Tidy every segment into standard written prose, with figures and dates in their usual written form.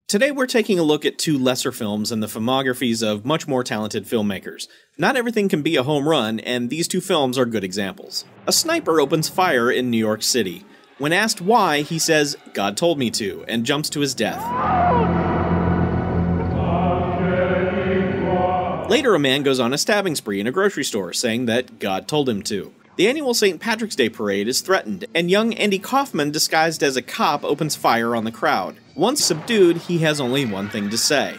Today we're taking a look at two lesser films and the filmographies of much more talented filmmakers. Not everything can be a home run, and these two films are good examples. A sniper opens fire in New York City. When asked why, he says, "God told me to," and jumps to his death. Later, a man goes on a stabbing spree in a grocery store, saying that God told him to. The annual St. Patrick's Day parade is threatened, and young Andy Kaufman, disguised as a cop, opens fire on the crowd. Once subdued, he has only one thing to say.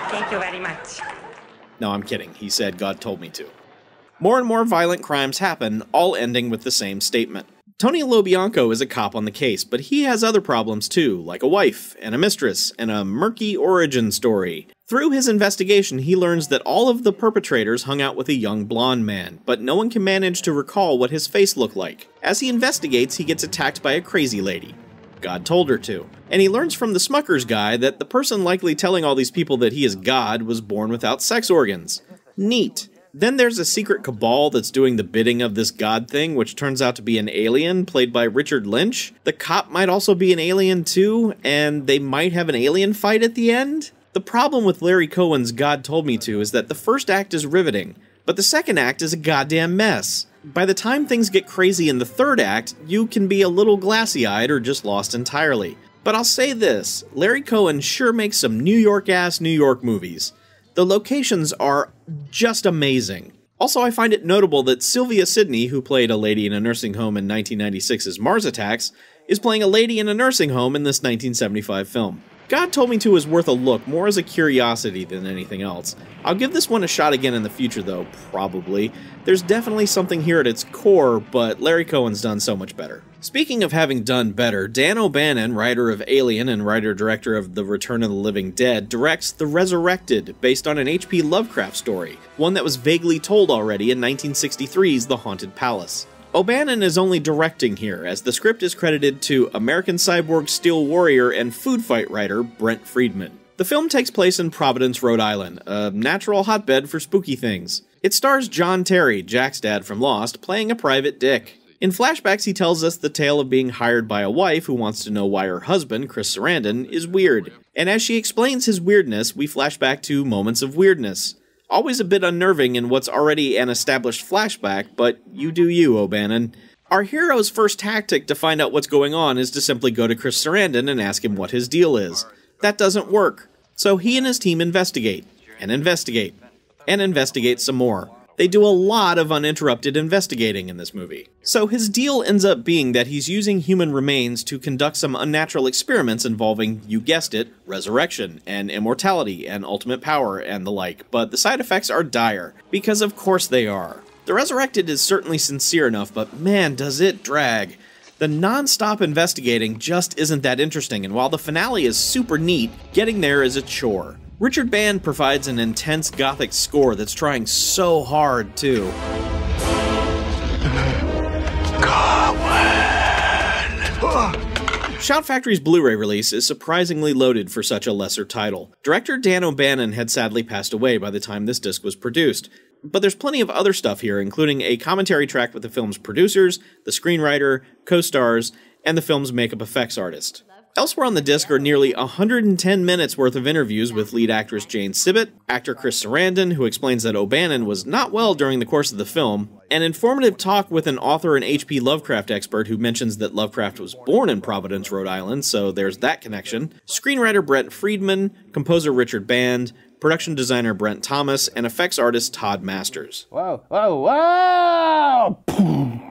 Thank you very much. No, I'm kidding. He said God told me to. More and more violent crimes happen, all ending with the same statement. Tony LoBianco is a cop on the case, but he has other problems too, like a wife, and a mistress, and a murky origin story. Through his investigation, he learns that all of the perpetrators hung out with a young blonde man, but no one can manage to recall what his face looked like. As he investigates, he gets attacked by a crazy lady. God told her to. And he learns from the Smucker's guy that the person likely telling all these people that he is God was born without sex organs. Neat. Then there's a secret cabal that's doing the bidding of this God thing, which turns out to be an alien, played by Richard Lynch. The cop might also be an alien too, and they might have an alien fight at the end? The problem with Larry Cohen's God Told Me To is that the first act is riveting, but the second act is a goddamn mess. By the time things get crazy in the third act, you can be a little glassy-eyed or just lost entirely. But I'll say this, Larry Cohen sure makes some New York-ass New York movies. The locations are just amazing. Also, I find it notable that Sylvia Sidney, who played a lady in a nursing home in 1996's Mars Attacks, is playing a lady in a nursing home in this 1975 film. God Told Me To is worth a look, more as a curiosity than anything else. I'll give this one a shot again in the future though, probably. There's definitely something here at its core, but Larry Cohen's done so much better. Speaking of having done better, Dan O'Bannon, writer of Alien and writer-director of The Return of the Living Dead, directs The Resurrected, based on an H.P. Lovecraft story, one that was vaguely told already in 1963's The Haunted Palace. O'Bannon is only directing here, as the script is credited to American Cyborg Steel Warrior and food fight writer Brent Friedman. The film takes place in Providence, Rhode Island, a natural hotbed for spooky things. It stars John Terry, Jack's dad from Lost, playing a private dick. In flashbacks, he tells us the tale of being hired by a wife who wants to know why her husband, Chris Sarandon, is weird. And as she explains his weirdness, we flash back to moments of weirdness. Always a bit unnerving in what's already an established flashback, but you do you, O'Bannon. Our hero's first tactic to find out what's going on is to simply go to Chris Sarandon and ask him what his deal is. That doesn't work. So he and his team investigate, and investigate, and investigate some more. They do a lot of uninterrupted investigating in this movie. So his deal ends up being that he's using human remains to conduct some unnatural experiments involving, you guessed it, resurrection, and immortality, and ultimate power, and the like, but the side effects are dire, because of course they are. The Resurrected is certainly sincere enough, but man does it drag. The non-stop investigating just isn't that interesting, and while the finale is super neat, getting there is a chore. Richard Band provides an intense gothic score that's trying so hard, too. Shout Factory's Blu-ray release is surprisingly loaded for such a lesser title. Director Dan O'Bannon had sadly passed away by the time this disc was produced, but there's plenty of other stuff here, including a commentary track with the film's producers, the screenwriter, co-stars, and the film's makeup effects artist. Elsewhere on the disc are nearly 110 minutes worth of interviews with lead actress Jane Sibbett, actor Chris Sarandon, who explains that O'Bannon was not well during the course of the film, an informative talk with an author and H.P. Lovecraft expert who mentions that Lovecraft was born in Providence, Rhode Island, so there's that connection, screenwriter Brent Friedman, composer Richard Band, production designer Brent Thomas, and effects artist Todd Masters. Whoa, whoa, whoa!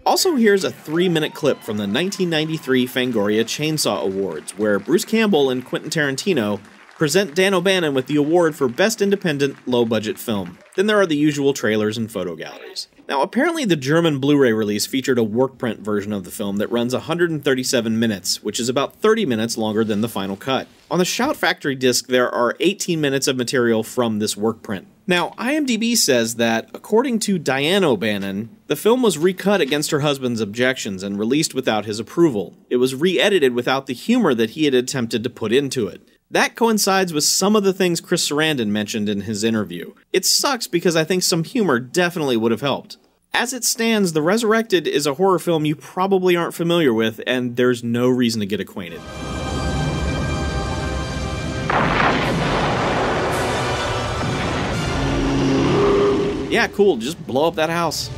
Also, here's a 3-minute clip from the 1993 Fangoria Chainsaw Awards, where Bruce Campbell and Quentin Tarantino present Dan O'Bannon with the award for Best Independent Low-Budget Film. Then there are the usual trailers and photo galleries. Now, apparently the German Blu-ray release featured a work print version of the film that runs 137 minutes, which is about 30 minutes longer than the final cut. On the Shout Factory disc, there are 18 minutes of material from this work print. Now, IMDb says that, according to Diane O'Bannon, the film was recut against her husband's objections and released without his approval. It was re-edited without the humor that he had attempted to put into it. That coincides with some of the things Chris Sarandon mentioned in his interview. It sucks because I think some humor definitely would have helped. As it stands, The Resurrected is a horror film you probably aren't familiar with, and there's no reason to get acquainted. Yeah, cool, just blow up that house.